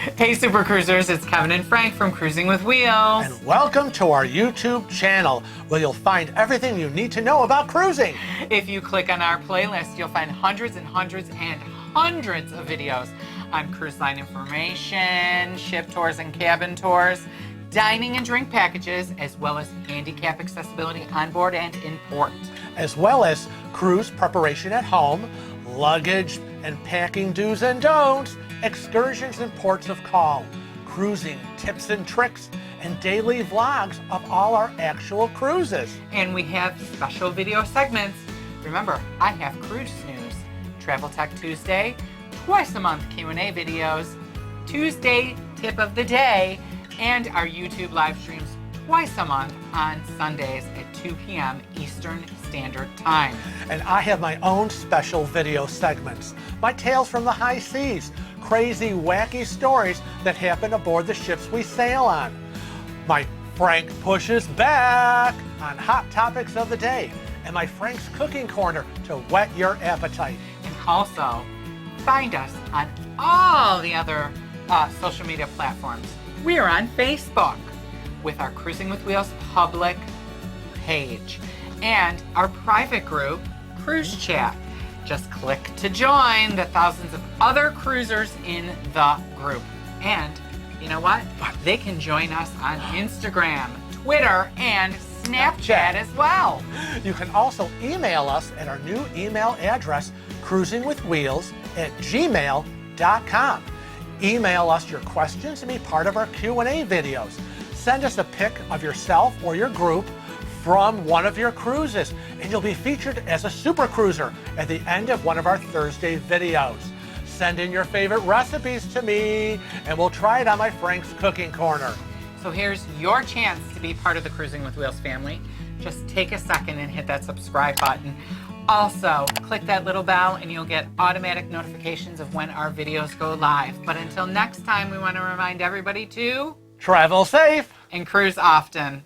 Hey Super Cruisers, it's Kevin and Frank from Cruising with Wheels. And welcome to our YouTube channel, where you'll find everything you need to know about cruising. If you click on our playlist, you'll find hundreds and hundreds and hundreds of videos on cruise line information, ship tours and cabin tours, dining and drink packages, as well as handicap accessibility on board and in port. As well as cruise preparation at home, luggage and packing do's and don'ts, excursions and ports of call, cruising tips and tricks, and daily vlogs of all our actual cruises. And we have special video segments. Remember, I have Cruise News, Travel Tech Tuesday, twice a month Q&A videos, Tuesday Tip of the Day, and our YouTube live streams twice a month on Sundays at 2 p.m. Eastern Standard Time. And I have my own special video segments, my tales from the high seas, crazy, wacky stories that happen aboard the ships we sail on, my Frank Pushes Back on hot topics of the day, and my Frank's Cooking Corner to whet your appetite. And also, find us on all the other social media platforms. We are on Facebook with our Cruising with Wheels public page and our private group, Cruise Chat. Just click to join the thousands of other cruisers in the group. And you know what? They can join us on Instagram, Twitter, and Snapchat as well. You can also email us at our new email address, cruisingwithwheels@gmail.com. Email us your questions and be part of our Q&A videos. Send us a pic of yourself or your group from one of your cruises, and you'll be featured as a super cruiser at the end of one of our Thursday videos. Send in your favorite recipes to me, and we'll try it on my Frank's Cooking Corner. So here's your chance to be part of the Cruising with Wheels family. Just take a second and hit that subscribe button. Also, click that little bell and you'll get automatic notifications of when our videos go live. But until next time, we want to remind everybody to Travel safe and cruise often.